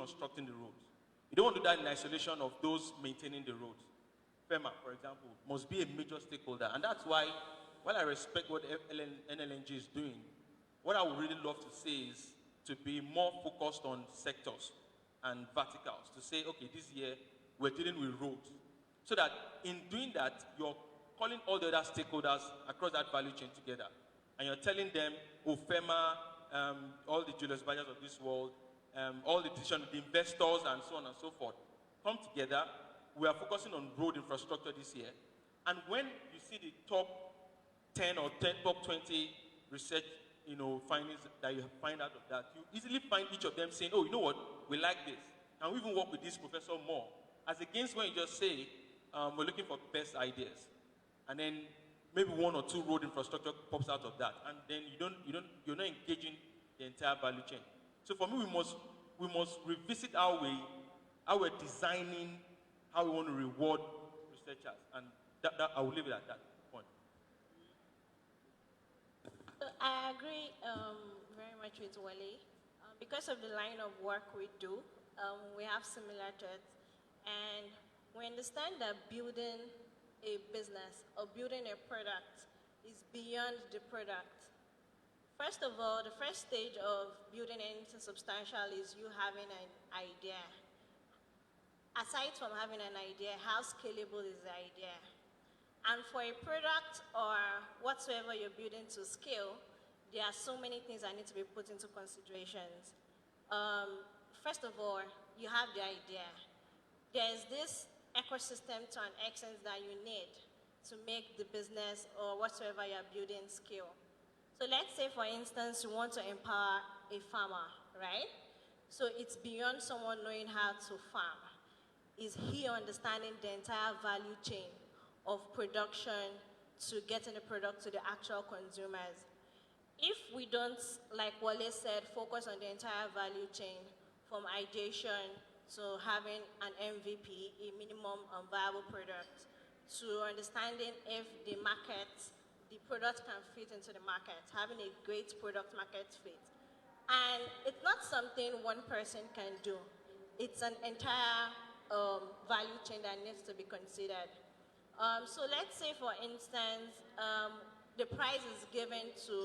constructing the roads. You don't want to do that in isolation of those maintaining the roads. FEMA, for example, must be a major stakeholder. And that's why, while I respect what NLNG is doing, what I would really love to say is to be more focused on sectors and verticals. To say, okay, this year we're dealing with roads. So that in doing that, you're calling all the other stakeholders across that value chain together. And you're telling them, oh, FEMA, all the Julius Bagers of this world, all the decision, the investors, and so on and so forth, come together. We are focusing on road infrastructure this year. And when you see the top 10 or top 20 research findings that you find out of that, you easily find each of them saying, oh, you know what, we like this. And we even work with this professor more. As against when you just say, we're looking for best ideas. And then maybe one or two road infrastructure pops out of that. And then you're not engaging the entire value chain. So for me, we must revisit how we're designing, how we want to reward researchers. And that I will leave it at that point. I agree very much with Wole. Because of the line of work we do, we have similar traits. And we understand that building a business or building a product is beyond the product. First of all, the first stage of building anything substantial is you having an idea. Aside from having an idea, how scalable is the idea? And for a product or whatsoever you're building to scale, there are so many things that need to be put into considerations. First of all, you have the idea. There's this ecosystem to an extent that you need to make the business or whatsoever you're building scale. So let's say, for instance, you want to empower a farmer, right? So it's beyond someone knowing how to farm. Is he understanding the entire value chain of production to getting the product to the actual consumers? If we don't, like Wole said, focus on the entire value chain from ideation to having an MVP, a minimum viable product, to understanding if the market, the product can fit into the market, having a great product market fit. And it's not something one person can do. It's an entire value chain that needs to be considered. So let's say, for instance, the prize is given to,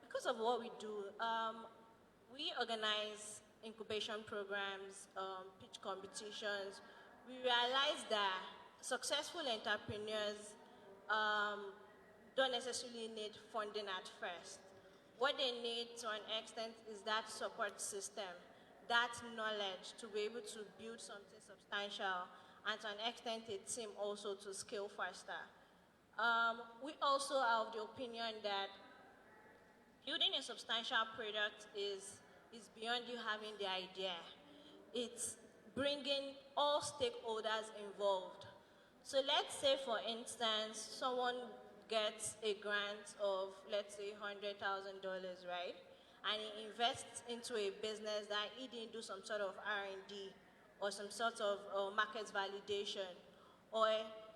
because of what we do, we organize incubation programs, pitch competitions. We realize that successful entrepreneurs don't necessarily need funding at first. What they need to an extent is that support system, that knowledge to be able to build something substantial, and to an extent a team also to scale faster. We also are of the opinion that building a substantial product is beyond you having the idea. It's bringing all stakeholders involved. So let's say, for instance, someone gets a grant of, let's say, $100,000, right? And he invests into a business that he didn't do some sort of R&D or some sort of market validation, or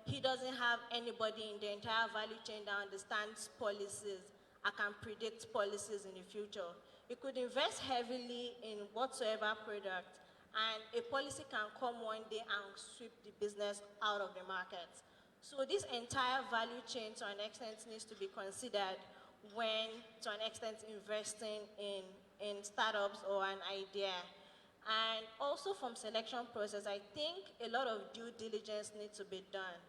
he doesn't have anybody in the entire value chain that understands policies and can predict policies in the future. He could invest heavily in whatsoever product, and a policy can come one day and sweep the business out of the market. So this entire value chain, to an extent, needs to be considered when, to an extent, investing in startups or an idea. And also from selection process, I think a lot of due diligence needs to be done.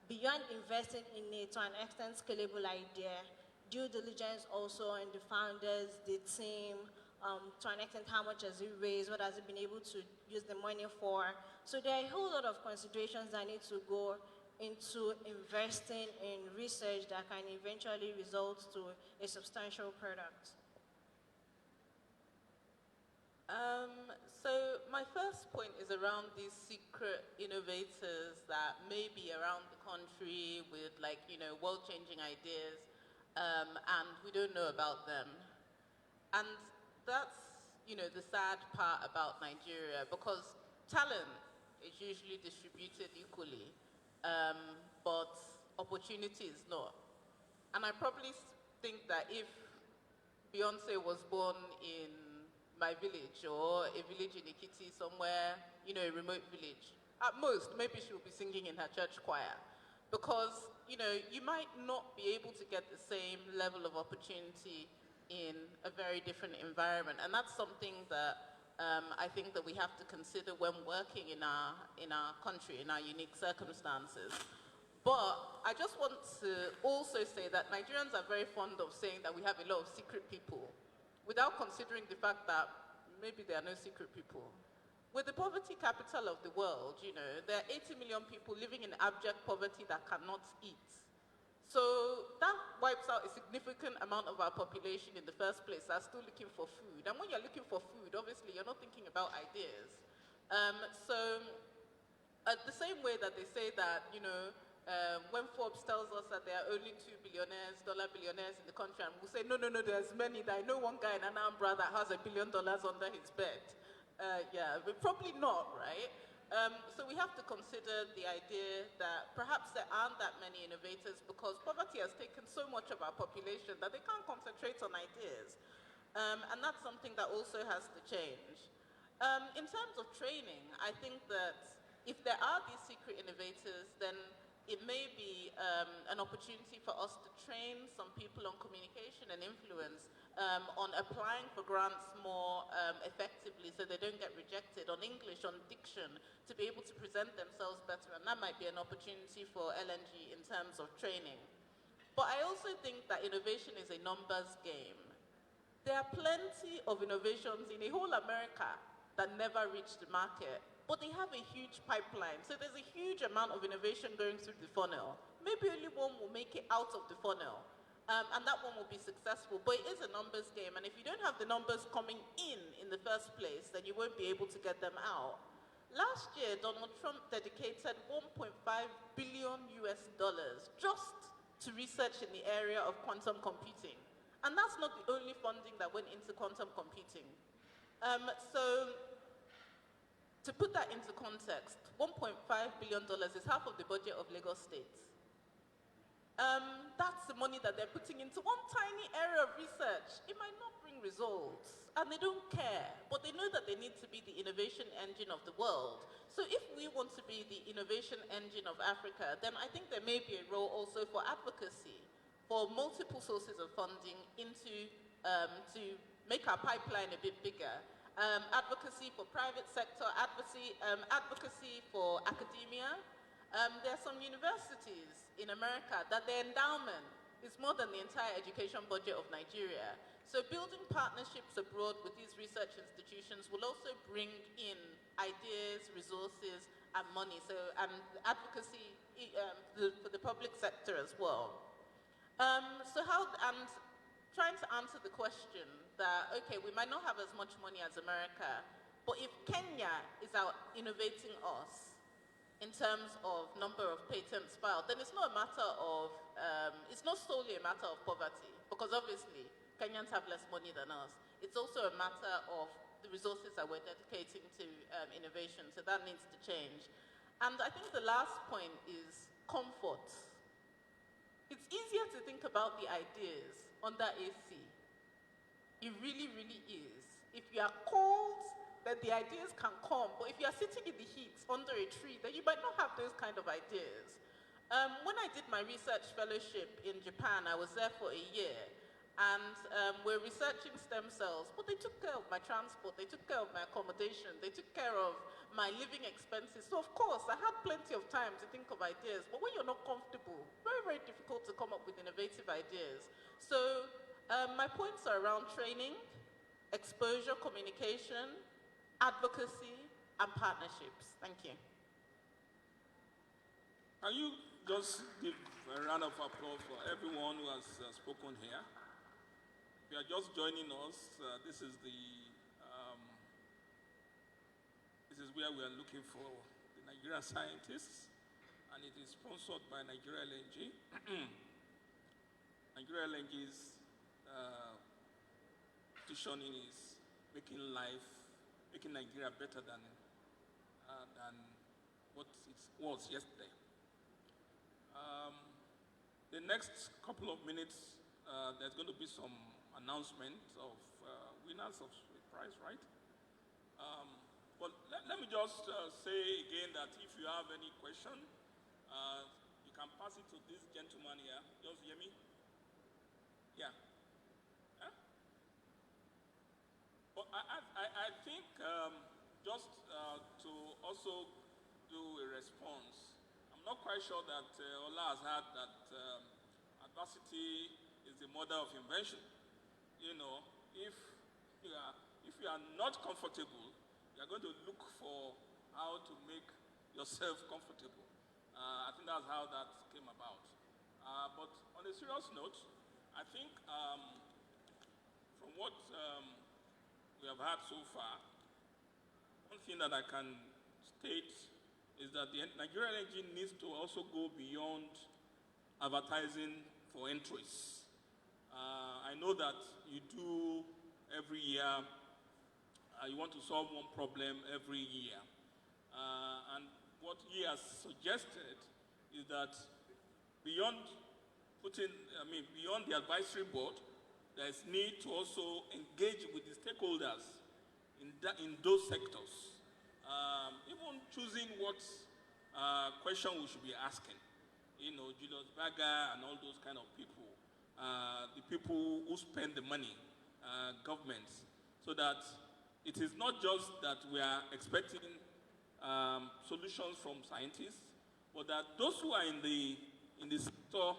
Beyond investing in it, to an extent, scalable idea, due diligence also on the founders, the team, to an extent, how much has it raised, what has it been able to use the money for. So there are a whole lot of considerations that need to go into investing in research that can eventually result to a substantial product. So my first point is around these secret innovators that may be around the country with, like, world-changing ideas, and we don't know about them. And that's, the sad part about Nigeria, because talent is usually distributed equally, but opportunity is not. And I probably think that if Beyonce was born in my village or a village in Ekiti somewhere, you know, a remote village. At most, maybe she'll be singing in her church choir. Because, you know, you might not be able to get the same level of opportunity in a very different environment. And that's something that I think that we have to consider when working in our country, in our unique circumstances. But I just want to also say that Nigerians are very fond of saying that we have a lot of secret people, without considering the fact that maybe there are no secret people. With the poverty capital of the world, you know, there are 80 million people living in abject poverty that cannot eat. So that wipes out a significant amount of our population in the first place that's still looking for food. And when you're looking for food, obviously you're not thinking about ideas. So the same way that they say that, you know, when Forbes tells us that there are only dollar billionaires in the country, and we'll say, no, there's many. That I know one guy in Anambra that has $1 billion under his bed. Yeah, but probably not, right? So we have to consider the idea that perhaps there aren't that many innovators because poverty has taken so much of our population that they can't concentrate on ideas. And that's something that also has to change. In terms of training, I think that if there are these secret innovators, then it may be an opportunity for us to train some people on communication and influence, on applying for grants more effectively so they don't get rejected, on English, on diction, to be able to present themselves better. And that might be an opportunity for LNG in terms of training. But I also think that innovation is a numbers game. There are plenty of innovations in a whole America that never reach the market, but they have a huge pipeline. So there's a huge amount of innovation going through the funnel. Maybe only one will make it out of the funnel. And that one will be successful, but it is a numbers game. And if you don't have the numbers coming in the first place, then you won't be able to get them out. Last year, Donald Trump dedicated $1.5 billion just to research in the area of quantum computing. And that's not the only funding that went into quantum computing. So to put that into context, $1.5 billion is half of the budget of Lagos State. That's the money that they're putting into one tiny area of research. It might not bring results, and they don't care, but they know that they need to be the innovation engine of the world. So if we want to be the innovation engine of Africa, then I think there may be a role also for advocacy, for multiple sources of funding into, to make our pipeline a bit bigger. Advocacy for private sector, advocacy for academia. There are some universities in America that their endowment is more than the entire education budget of Nigeria. So building partnerships abroad with these research institutions will also bring in ideas, resources, and money. So advocacy for the public sector as well. And trying to answer the question that, okay, we might not have as much money as America, but if Kenya is out innovating us in terms of number of patents filed, then it's not a matter of, it's not solely a matter of poverty, because obviously Kenyans have less money than us. It's also a matter of the resources that we're dedicating to innovation, so that needs to change. And I think the last point is comfort. It's easier to think about the ideas under AC. It really, really is. If you are cold, then the ideas can come. But if you are sitting in the heat under a tree, then you might not have those kind of ideas. When I did my research fellowship in Japan, I was there for a year. And we're researching stem cells, but they took care of my transport, they took care of my accommodation, they took care of my living expenses. So of course, I had plenty of time to think of ideas, but when you're not comfortable, very, very difficult to come up with innovative ideas. So my points are around training, exposure, communication, advocacy, and partnerships. Thank you. Can you just give a round of applause for everyone who has spoken here? If you are just joining us, this is where we are looking for the Nigerian scientists, and it is sponsored by Nonyelim. Nonyelim's positioning is making Nigeria better than what it was yesterday. The next couple of minutes, there's going to be some announcement of winners of price, right? But let me just say again that if you have any question, you can pass it to this gentleman here. Just hear me? Yeah. Huh? But I think just to also do a response, I'm not quite sure that Ola has had that adversity is the mother of invention. You know, if you are not comfortable, you are going to look for how to make yourself comfortable. I think that's how that came about. But on a serious note, I think from what we have had so far, one thing that I can state is that the Nigerian LNG needs to also go beyond advertising for entries. I know that you do every year, you want to solve one problem every year. And what he has suggested is that beyond the advisory board, there is need to also engage with the stakeholders in those sectors. Even choosing what question we should be asking. You know, Julius Berger and all those kind of people, the people who spend the money, governments, so that it is not just that we are expecting solutions from scientists, but that those who are in the sector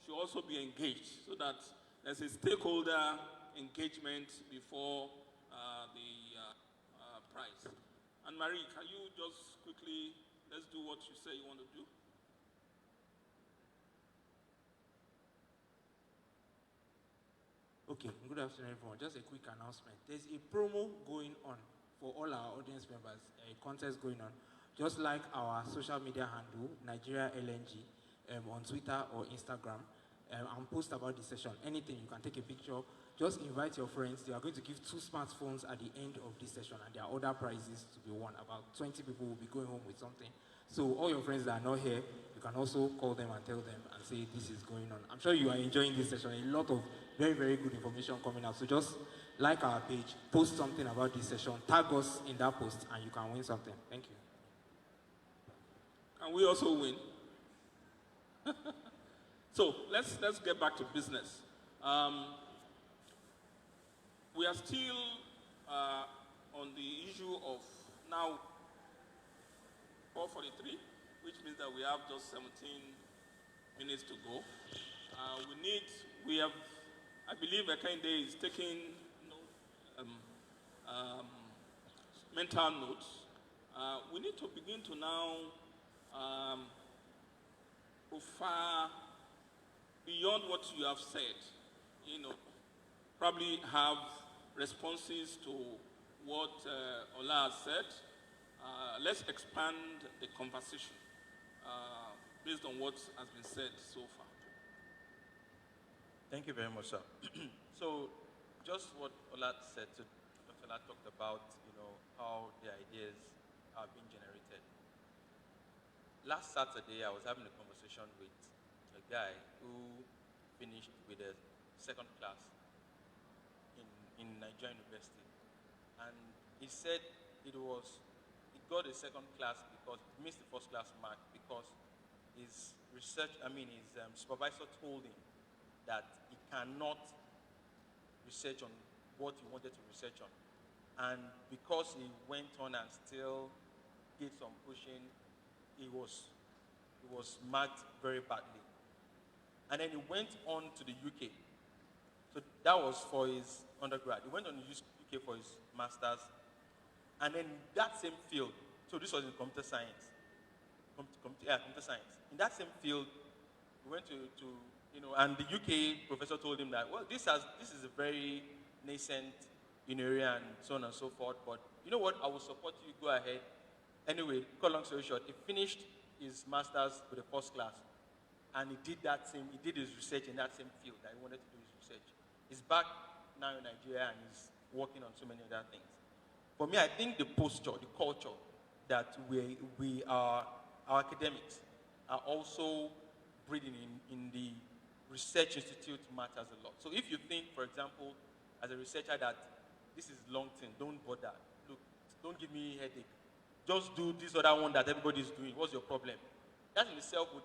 should also be engaged, so that there's a stakeholder engagement before the prize. And Marie, can you just quickly, let's do what you say you want to do? Okay, good afternoon, everyone. Just a quick announcement. There's a promo going on for all our audience members, a contest going on. Just like our social media handle, Nigeria LNG, on Twitter or Instagram, and post about the session. Anything, you can take a picture. Just invite your friends. They are going to give 2 smartphones at the end of this session, and there are other prizes to be won. About 20 people will be going home with something. So all your friends that are not here, you can also call them and tell them and say this is going on. I'm sure you are enjoying this session. A lot of very, very good information coming out. So just like our page, post something about this session, tag us in that post, and you can win something. Thank you. Can we also win? So let's get back to business. We are still on the issue of now 4:43, which means that we have just 17 minutes to go. I believe Ekehinde is taking mental notes. We need to begin to now go far beyond what you have said. You know, probably have responses to what Ola has said. Let's expand the conversation based on what has been said so far. Thank you very much, sir. So, just what Ola said, Dr. Ola talked about, you know, how the ideas are being generated. Last Saturday, I was having a conversation with a guy who finished with a second class in Nigerian University. And he said he got a second class because he missed the first class mark because his supervisor told him that he cannot research on what he wanted to research on. And because he went on and still did some pushing, he was marked very badly. And then he went on to the UK. So that was for his undergrad. He went on to UK for his master's. And then that same field, so this was in computer science. Computer science. In that same field, we went to and the UK professor told him that, well, this is a very nascent area and so on and so forth, but you know what, I will support you, go ahead. Anyway, cut long story short, he finished his master's with a first class, and he did his research in that same field that he wanted to do his research. He's back now in Nigeria and he's working on so many other things. For me, I think the posture, the culture that our academics are also breathing in the research institute matters a lot. So if you think, for example, as a researcher that this is long thing, don't bother. Look, don't give me headache. Just do this other one that everybody is doing. What's your problem? That in itself would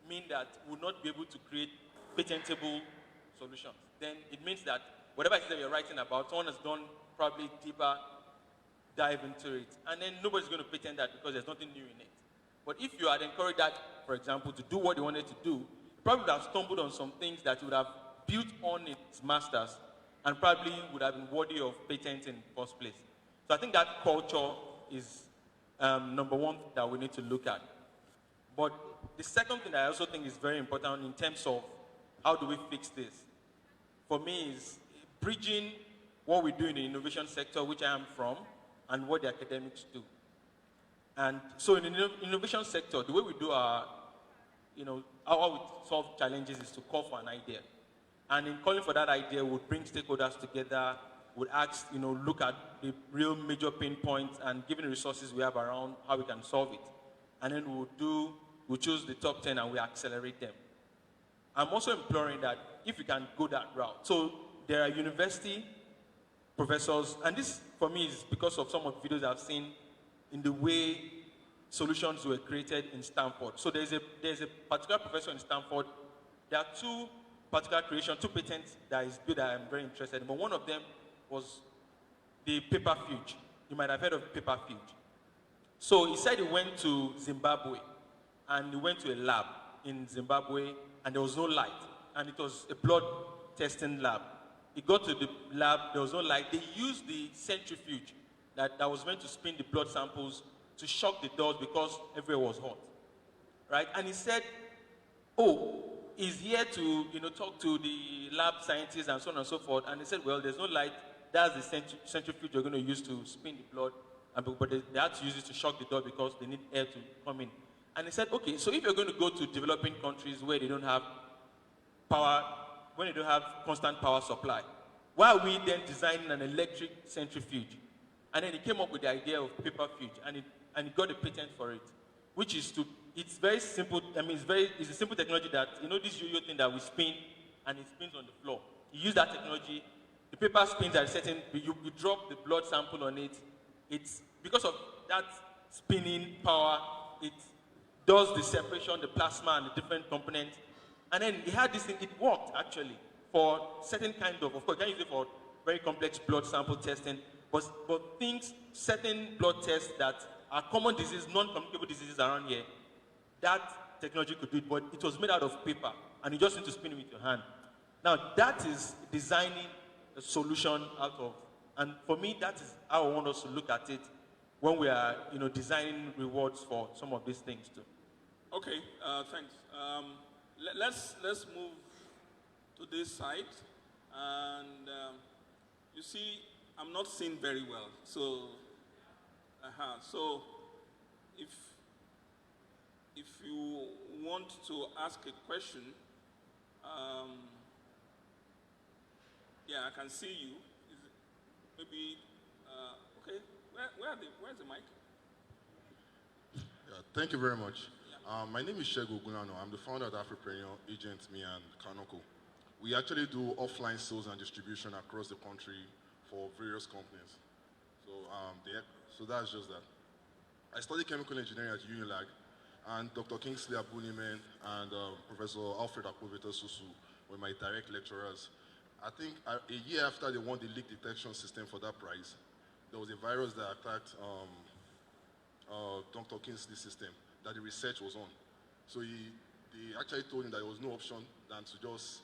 mean that we'll not be able to create patentable solutions. Then it means that whatever it is that you're writing about, someone has done probably deeper dive into it. And then nobody's going to patent that because there's nothing new in it. But if you had encouraged that, for example, to do what they wanted to do, you probably would have stumbled on some things that you would have built on its masters and probably would have been worthy of patent in the first place. So I think that culture is number one that we need to look at. But the second thing that I also think is very important in terms of how do we fix this, for me, is bridging what we do in the innovation sector, which I am from, and what the academics do. And so in the innovation sector, the way we do our, how we solve challenges is to call for an idea. And in calling for that idea, we'll bring stakeholders together, we'll ask, look at the real major pain points and given the resources we have around, how we can solve it. And then we'll choose the top 10 and we accelerate them. I'm also imploring that if you can go that route. So there are university professors, and this for me is because of some of the videos I've seen in the way solutions were created in Stanford. So there's a particular professor in Stanford. There are two particular creations, two patents that is good that I'm very interested in. But one of them was the paperfuge. You might have heard of paperfuge. So he said he went to Zimbabwe, and he went to a lab in Zimbabwe, and there was no light. And it was a blood testing lab. He got to the lab, there was no light. They used the centrifuge that was meant to spin the blood samples to shock the doors because everywhere was hot. Right? And he said, he's here to talk to the lab scientists and so on and so forth. And they said, well, there's no light. That's the centrifuge you're going to use to spin the blood. But they had to use it to shock the door because they need air to come in. And he said, okay, so if you're going to go to developing countries where they don't have power, when they don't have constant power supply, why are we then designing an electric centrifuge? And then he came up with the idea of paperfuge, and he got a patent for it, which is it's very simple. It's a simple technology that, this yo-yo thing that we spin, and it spins on the floor. You use that technology, the paper spins at a certain, you drop the blood sample on it. It's because of that spinning power, it does the separation, the plasma, and the different components. And then he had this thing, it worked actually for certain kind of course, you can't use it for very complex blood sample testing, but certain blood tests that are common diseases, non-communicable diseases around here, that technology could do it, but it was made out of paper, and you just need to spin it with your hand. Now, that is designing a solution out of, and for me, that is how I want us to look at it when we are, designing rewards for some of these things too. Okay, thanks. Let's move to this side, and you see, I'm not seeing very well. So, so if you want to ask a question, yeah, I can see you. Maybe okay. Where's the mic? Yeah, thank you very much. My name is Shego Gunano. I'm the founder of the Afripreneur Agent, me and Kanoko. We actually do offline sales and distribution across the country for various companies. So that's just that. I studied chemical engineering at UNILAG, and Dr. Kingsley Abunimen and Professor Alfred Apovita Susu were my direct lecturers. I think a year after they won the leak detection system for that prize, there was a virus that attacked Dr. Kingsley's system that the research was on. So they actually told him that there was no option than to just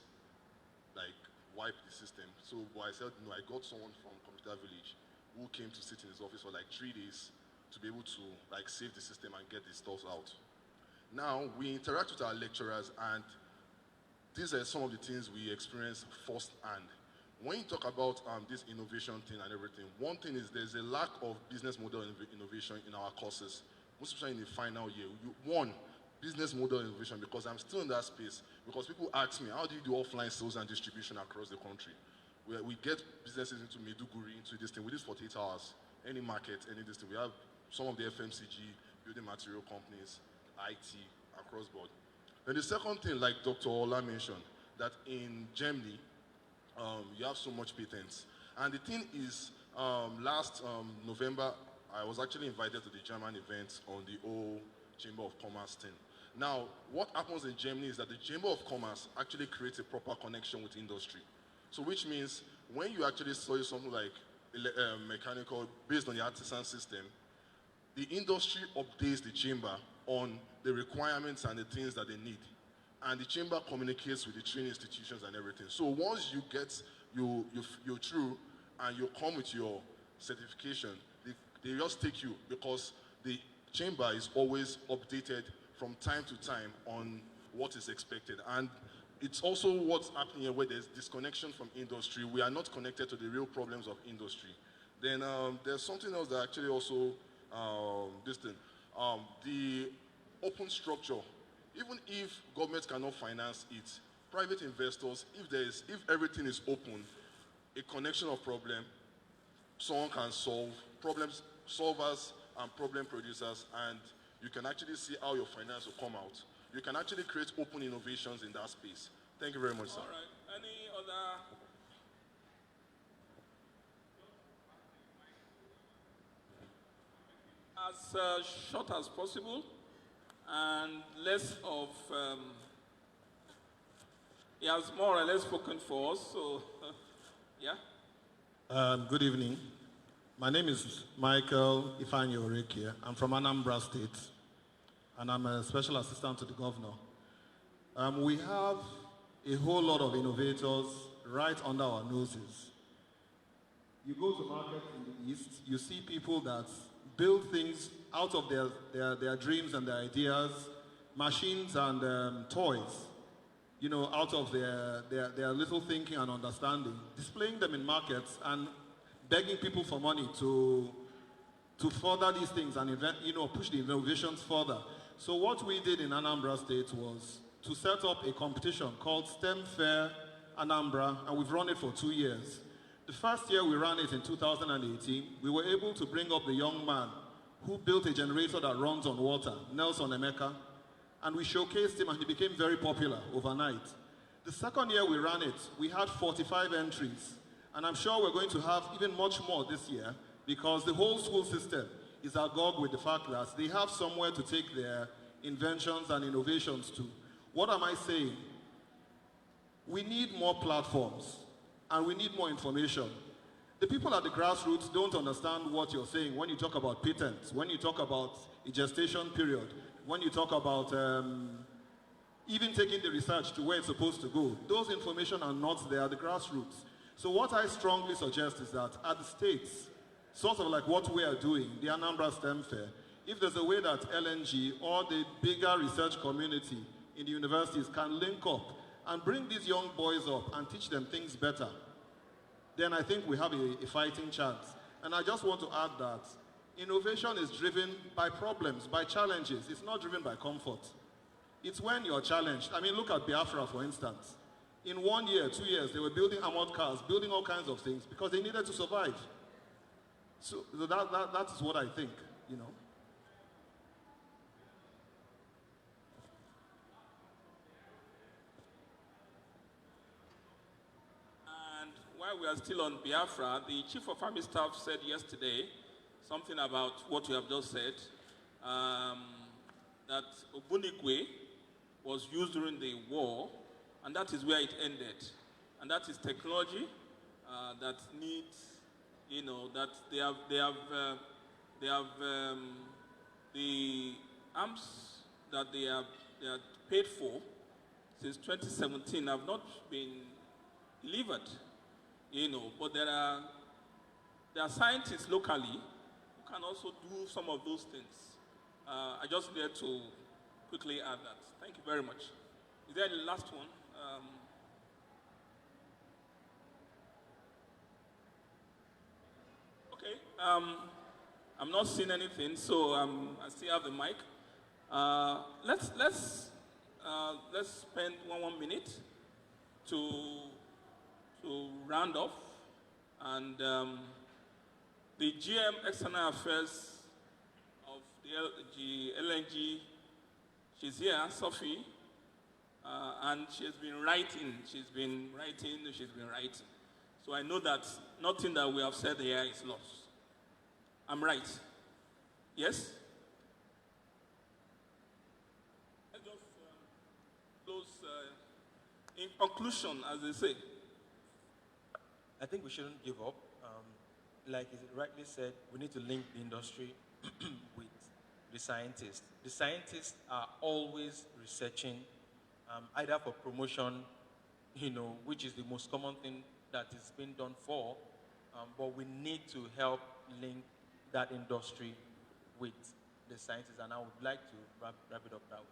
wipe the system. So I said, no, I got someone from Computer Village who came to sit in his office for 3 days to be able to save the system and get the stuff out. Now, we interact with our lecturers, and these are some of the things we experience firsthand. When you talk about this innovation thing and everything, one thing is there's a lack of business model innovation in our courses, most especially in the final year. Business model innovation, because I'm still in that space, because people ask me, how do you do offline sales and distribution across the country? We get businesses into Maiduguri, into this thing, within 48 hours, any market, any this thing. We have some of the FMCG, building material companies, IT, across board. Then the second thing, like Dr. Ola mentioned, that in Germany, you have so much patents. And the thing is, Last November, I was actually invited to the German event on the whole Chamber of Commerce thing. Now, what happens in Germany is that the Chamber of Commerce actually creates a proper connection with industry. So which means when you actually study something like mechanical based on the artisan system, the industry updates the chamber on the requirements and the things that they need. And the chamber communicates with the training institutions and everything. So once you get, you're through and you come with your certification, they just take you because the chamber is always updated from time to time on what is expected. And it's also what's happening here where there's disconnection from industry. We are not connected to the real problems of industry. Then there's something else that actually also, the open structure. Even if government cannot finance it, private investors, if everything is open, a connection of problem, someone can solve problems, solvers and problem producers, and you can actually see how your finance will come out. You can actually create open innovations in that space. Thank you very much, sir. All right. Any other? As short as possible and less of, he has more or less spoken for us, so yeah. Good evening. My name is Michael Ifeanyi Orekie. I'm from Anambra State, and I'm a special assistant to the governor. We have a whole lot of innovators right under our noses. You go to markets in the East, you see people that build things out of their dreams and their ideas, machines and toys, you know, out of their little thinking and understanding, displaying them in markets and begging people for money to further these things and push the innovations further. So what we did in Anambra State was to set up a competition called STEM Fair Anambra, and we've run it for 2 years. The first year we ran it in 2018, we were able to bring up the young man who built a generator that runs on water, Nelson Emeka, and we showcased him and he became very popular overnight. The second year we ran it, we had 45 entries, and I'm sure we're going to have even much more this year because the whole school system is agog with the fact that they have somewhere to take their inventions and innovations to. What am I saying? We need more platforms and we need more information. The people at the grassroots don't understand what you're saying when you talk about patents, when you talk about a gestation period, when you talk about even taking the research to where it's supposed to go. Those information are not there at the grassroots. So what I strongly suggest is that at the states, sort of like what we are doing, the Anambra STEM Fair, if there's a way that LNG or the bigger research community in the universities can link up and bring these young boys up and teach them things better, then I think we have a fighting chance. And I just want to add that innovation is driven by problems, by challenges. It's not driven by comfort. It's when you're challenged. I mean, look at Biafra, for instance. In 1 year, 2 years, they were building armored cars, building all kinds of things because they needed to survive. So that is what I think, you know. And while we are still on Biafra, the Chief of Army Staff said yesterday something about what you have just said, that Ogbunigwe was used during the war, and that is where it ended. And that is technology that needs, you know, that they have the arms that they are paid for since 2017 have not been delivered, you know, but there are scientists locally who can also do some of those things. I just need to quickly add that. Thank you very much. Is there the last one? Okay. I'm not seeing anything, so I still have the mic. Let's spend one minute to round off, and the GM External Affairs of the LNG, she's here, Sophie, and she's been writing. So I know that nothing that we have said here is lost. I'm right. Yes? Let's just close in conclusion, as they say. I think we shouldn't give up. Like it rightly said, we need to link the industry with the scientists. The scientists are always researching, either for promotion, which is the most common thing that is being done for, but we need to help link that industry with the scientists, and I would like to wrap it up that way.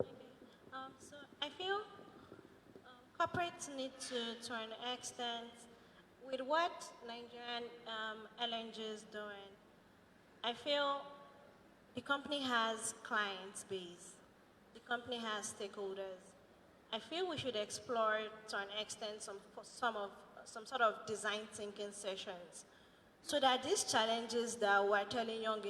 Okay. So I feel corporates need to an extent, with what Nigerian LNG is doing, I feel the company has client base, the company has stakeholders. I feel we should explore to an extent some sort of design thinking sessions, so that these challenges that we're telling young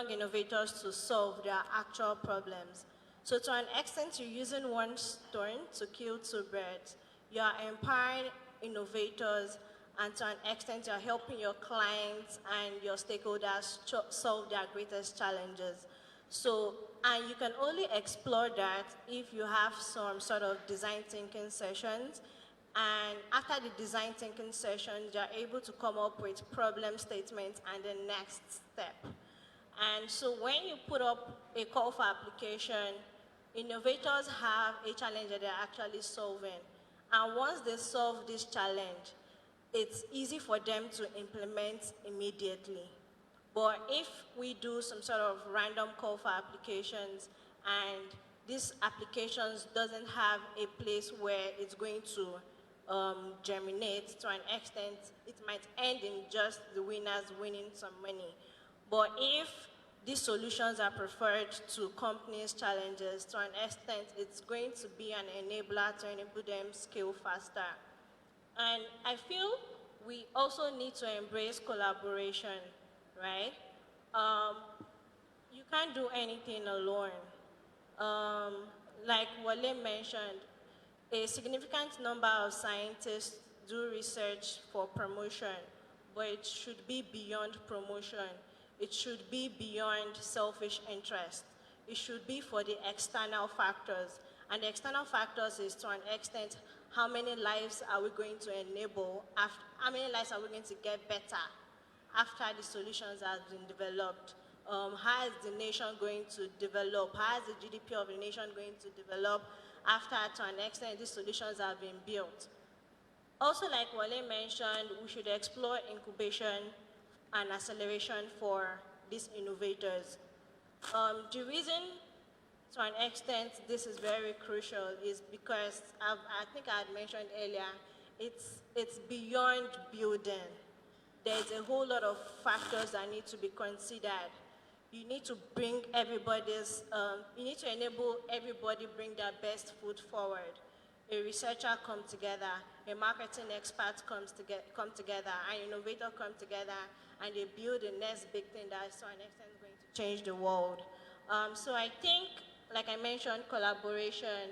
innovators to solve their actual problems. So to an extent, you're using one stone to kill two birds. You are empowering innovators, and to an extent, you're helping your clients and your stakeholders solve their greatest challenges. So, and you can only explore that if you have some sort of design thinking sessions. And after the design thinking sessions, you're able to come up with problem statements and the next step. And so when you put up a call for application, innovators have a challenge that they're actually solving. And once they solve this challenge, it's easy for them to implement immediately. But if we do some sort of random call for applications and these applications doesn't have a place where it's going to germinate to an extent, it might end in just the winners winning some money. But if these solutions are preferred to companies' challenges, to an extent, it's going to be an enabler to enable them scale faster. And I feel we also need to embrace collaboration, right? You can't do anything alone. Like Wole mentioned, a significant number of scientists do research for promotion, but it should be beyond promotion. It should be beyond selfish interest. It should be for the external factors. And the external factors is, to an extent, how many lives are we going to enable, how many lives are we going to get better after the solutions have been developed? How is the nation going to develop? How is the GDP of the nation going to develop after, to an extent, these solutions have been built? Also, like Wole mentioned, we should explore incubation and acceleration for these innovators. The reason, to an extent, this is very crucial is because I think I had mentioned earlier, it's beyond building. There's a whole lot of factors that need to be considered. You need to bring you need to enable everybody bring their best foot forward. A researcher come together, a marketing expert come together, an innovator come together, and they build the next big thing that is, to an extent, going to change the world. So I think, like I mentioned, collaboration,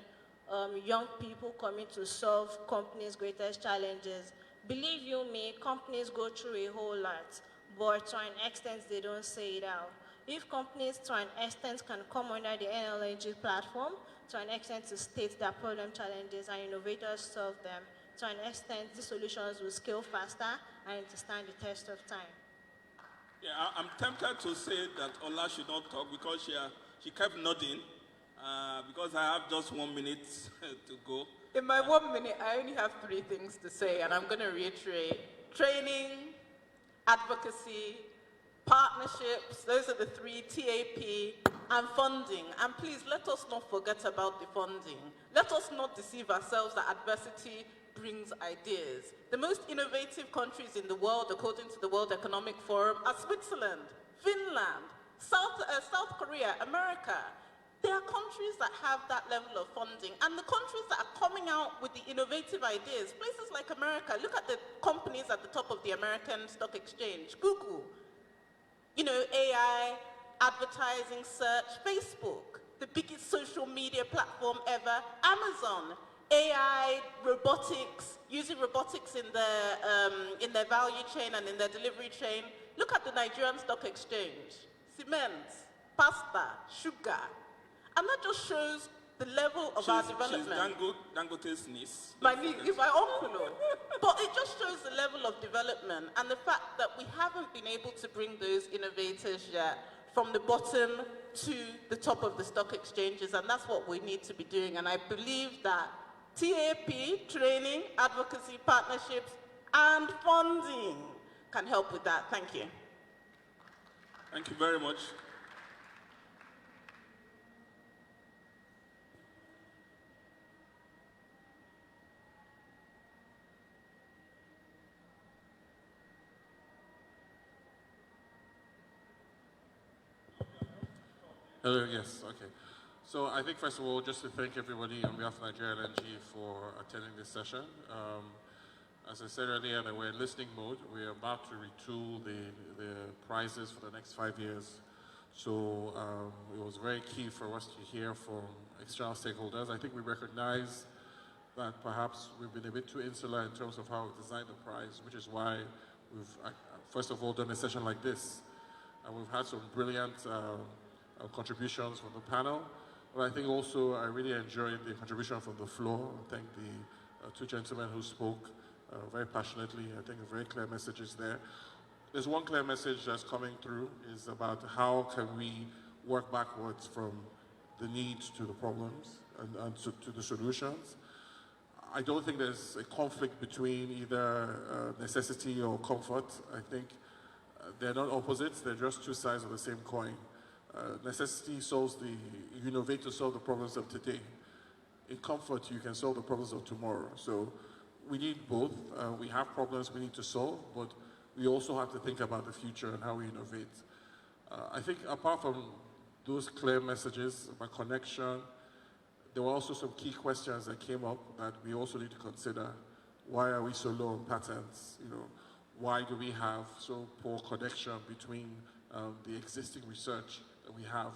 young people coming to solve companies' greatest challenges. Believe you me, companies go through a whole lot, but to an extent, they don't say it out. If companies, to an extent, can come under the NLNG platform, to an extent, to state their problem challenges and innovators solve them, to an extent, these solutions will scale faster and to stand the test of time. Yeah, I'm tempted to say that Ola should not talk because she kept nodding, because I have just 1 minute to go. In my 1 minute, I only have 3 things to say, and I'm going to reiterate. Training, advocacy, partnerships, those are the 3, TAP, and funding. And please, let us not forget about the funding. Let us not deceive ourselves that adversity brings ideas. The most innovative countries in the world, according to the World Economic Forum, are Switzerland, Finland, South Korea, America. There are countries that have that level of funding, and the countries that are coming out with the innovative ideas, places like America, look at the companies at the top of the American Stock Exchange, Google, AI, advertising, search, Facebook, the biggest social media platform ever, Amazon, AI, robotics, using robotics in their value chain and in their delivery chain. Look at the Nigerian Stock Exchange. Cement, pasta, sugar. And that just shows the level of our development. She's Dangote's niece. My niece, is my uncle. But it just shows the level of development and the fact that we haven't been able to bring those innovators yet from the bottom to the top of the stock exchanges, and that's what we need to be doing. And I believe that TAP, training, advocacy, partnerships, and funding can help with that. Thank you. Thank you very much. Hello, yes, okay. So I think first of all, just to thank everybody on behalf of Nonyelim for attending this session. As I said earlier, that we're in listening mode. We're about to retool the prizes for the next 5 years. So it was very key for us to hear from external stakeholders. I think we recognize that perhaps we've been a bit too insular in terms of how we designed the prize, which is why we've, first of all, done a session like this. And we've had some brilliant contributions from the panel, but I think also I really enjoyed the contribution from the floor. I thank the two gentlemen who spoke very passionately. I think a very clear message is there. There's one clear message that's coming through, is about how can we work backwards from the needs to the problems and to the solutions. I don't think there's a conflict between either necessity or comfort. I think they're not opposites, they're just two sides of the same coin. Necessity solves you innovate to solve the problems of today. In comfort, you can solve the problems of tomorrow. So we need both. We have problems we need to solve, but we also have to think about the future and how we innovate. I think apart from those clear messages about connection, there were also some key questions that came up that we also need to consider. Why are we so low on patents? You know, why do we have so poor connection between the existing research that we have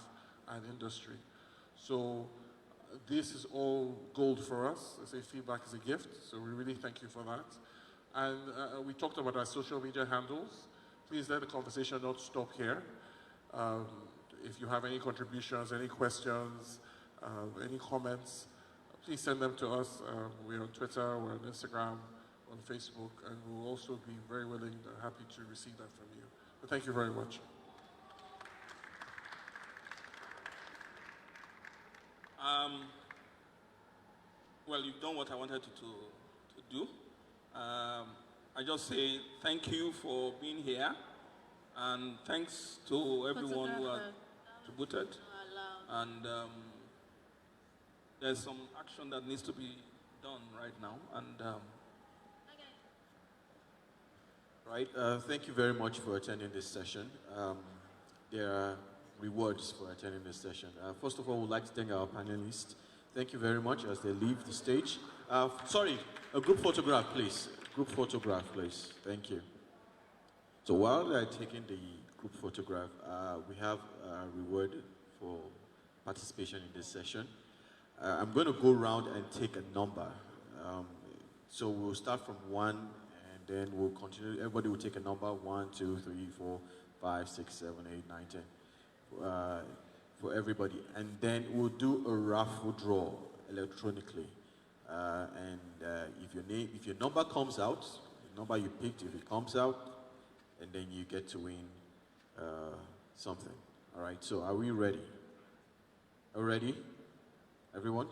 and industry? So this is all gold for us. I say feedback is a gift, so we really thank you for that. And we talked about our social media handles. Please let the conversation not stop here. If you have any contributions, any questions, any comments, please send them to us. We're on Twitter, we're on Instagram, on Facebook, and we'll also be very willing and happy to receive that from you. But thank you very much. Well, you've done what I wanted to do. I just say thank you for being here, and thanks to everyone who has contributed. And there's some action that needs to be done right now. And thank you very much for attending this session. There are rewards for attending this session. First of all, we'd like to thank our panelists. Thank you very much as they leave the stage. Sorry, a group photograph, please. Group photograph, please. Thank you. So while they're taking the group photograph, we have a reward for participation in this session. I'm going to go around and take a number. So we'll start from 1, and then we'll continue. Everybody will take a number, 1, 2, 3, 4, 5, 6, 7, 8, 9, 10. For everybody, and then we'll do a raffle draw electronically. If your number comes out, the number you picked, if it comes out, and then you get to win something. All right. So are we ready? Are we ready, everyone?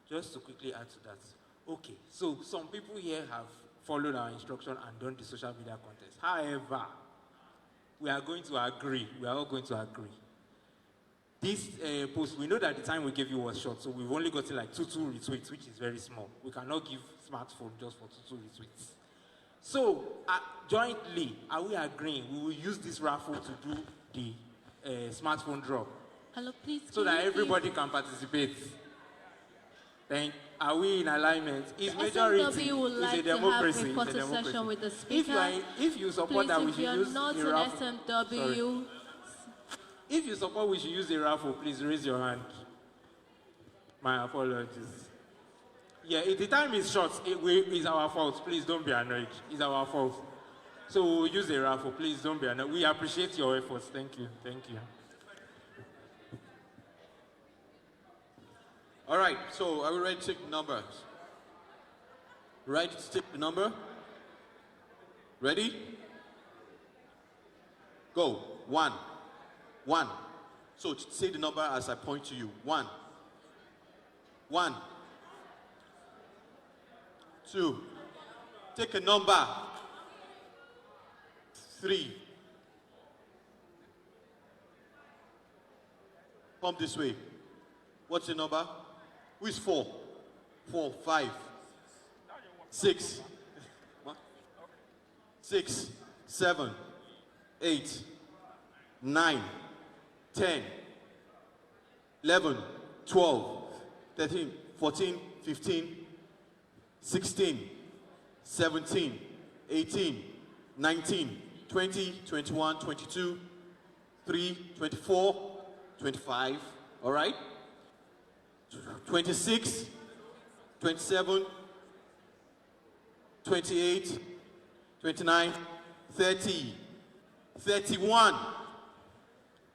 Just to quickly add to that. Okay. So some people here have followed our instruction and done the social media contest. However, we are going to agree. We are all going to agree. This post, we know that the time we gave you was short, so we've only got like 2 retweets, which is very small. We cannot give smartphone just for 2 retweets. So, jointly, are we agreeing we will use this raffle to do the smartphone draw? Hello, please. So that everybody can participate. Then, are we in alignment? Is majority is a democracy. Have a photo session with the speaker. If you support please, that we should use not the raffle. SMW. If you support we should use the raffle, please raise your hand. My apologies. Yeah, the time is short. It's our fault. Please don't be annoyed. It's our fault. So we'll use the raffle. Please don't be annoyed. We appreciate your efforts. Thank you. Thank you. All right, so are we ready to take the numbers? Ready to take the number? Ready? Go. 1. 1. So say the number as I point to you. 1. 1. 2. Take a number. 3. Come this way. What's the number? Who is 4? 4, 5, 6, 6, 7, 8, 9, 10, 11, 12, 13, 14, 15, 16, 17, 18, 19, 20, 21, 22, 3, 24, 25, all right? 26, 27, 28, 29, 30, 31.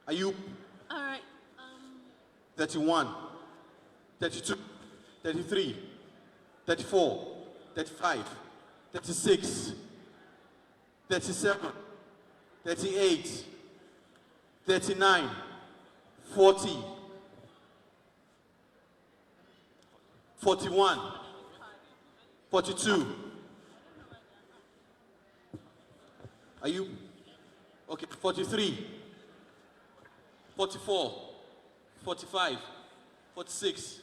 Are you? All right. 31, 32, 33, 34, 35, 36, 37, 38, 39, 40, 41, 42. Are you? Okay, 43, 44, 45, 46,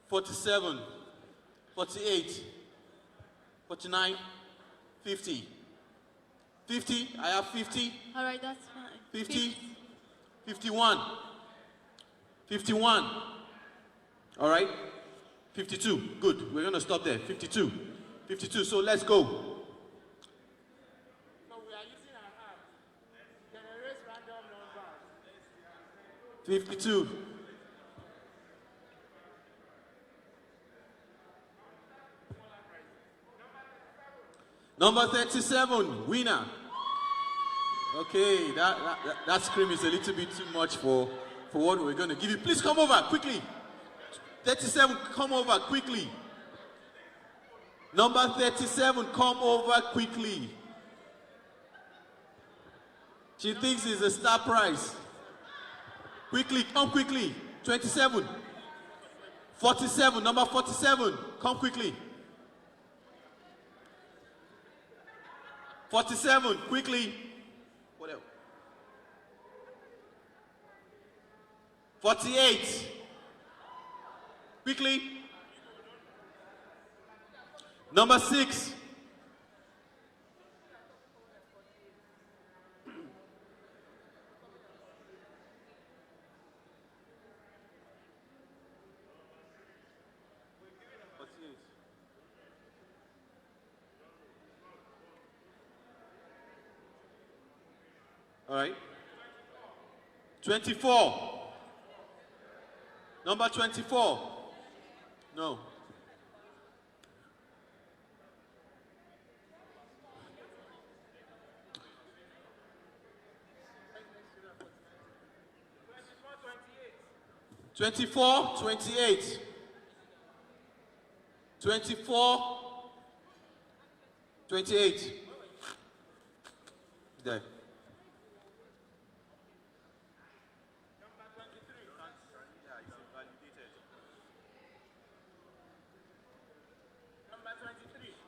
47, 48, 49, 50. 50, I have 50. All right, that's fine. 50, 51, 51. All right, 52. Good. We're going to stop there. 52. 52. So let's go. So we are using our app. Generate random numbers. 52. Number 37, winner. Okay, that scream is a little bit too much for what we're going to give you. Please come over quickly. 37, come over quickly. Number 37, come over quickly. She thinks it's a star prize. Quickly, come quickly. 27. 47, number 47, come quickly. 47, quickly. What else? 48. Quickly. Number 6. All right. 24. Number 24. No. Twenty-four, 28. 24, 28. There.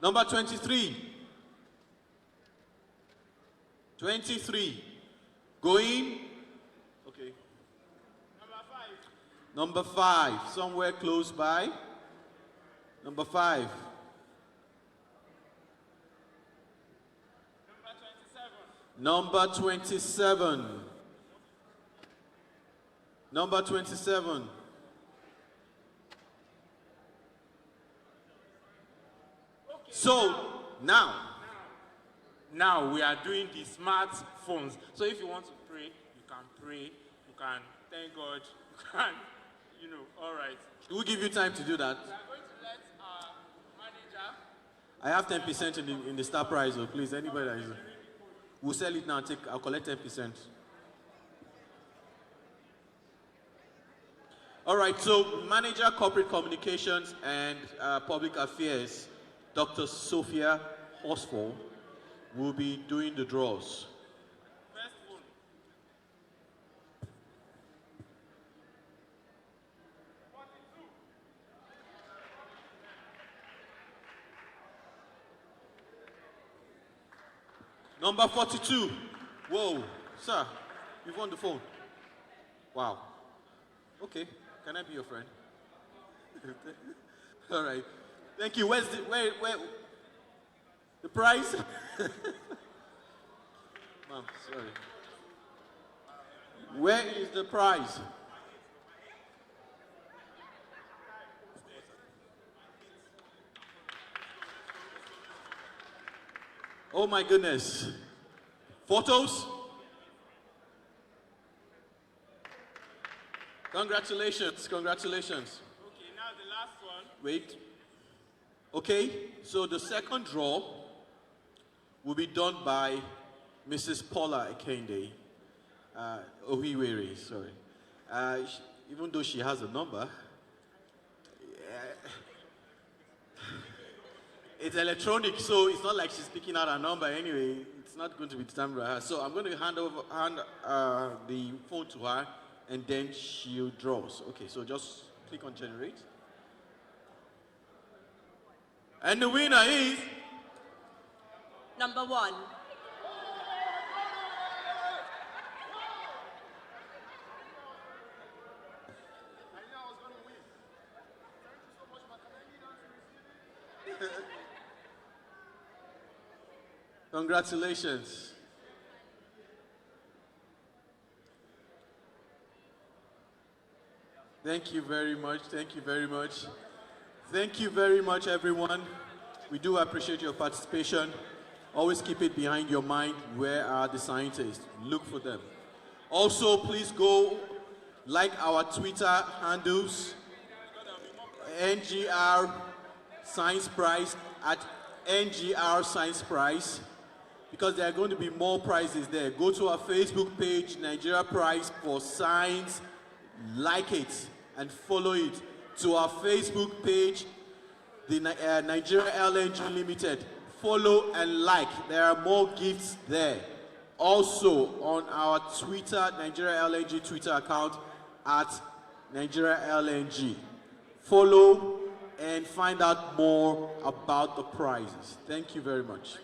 Number 23. 23. Going. Okay. Number 5. Somewhere close by. Number 5. Number 27. Number 27. So, now we are doing the smartphones. So if you want to pray, you can thank God, you can, all right. Do we give you time to do that? We are going to let our I have 10% in the star prize, so please, anybody that is, we'll sell it now. I'll collect 10%. All right, so Manager Corporate Communications and Public Affairs, Dr. Sophia Horsfall, will be doing the draws. Number 42. Whoa, sir, you've won the phone. Wow. Okay, can I be your friend? All right. Thank you. Where the prize? Ma'am, sorry. Where is the prize? Oh my goodness. Photos? Congratulations, congratulations. Okay, now the last one. Wait. Okay, so the second draw will be done by Mrs. Paula Ekehinde, Ohiwerei, sorry. Even though she has a number, it's electronic, so it's not like she's picking out a number anyway. It's not going to be determined by her. So I'm going to hand the phone to her, and then she draws. Okay, so just click on generate. And the winner is Number 1. Congratulations. Thank you very much. Thank you very much. Thank you very much, everyone. We do appreciate your participation. Always keep it behind your mind. Where are the scientists? Look for them. Also, please go like our Twitter handles, NGR Science Prize at NGR Science Prize, because there are going to be more prizes there. Go to our Facebook page, Nigeria Prize for Science, like it and follow it. To our Facebook page, the Nigeria LNG Limited, follow and like. There are more gifts there. Also on our Twitter, Nigeria LNG Twitter account at Nigeria LNG. Follow and find out more about the prizes. Thank you very much.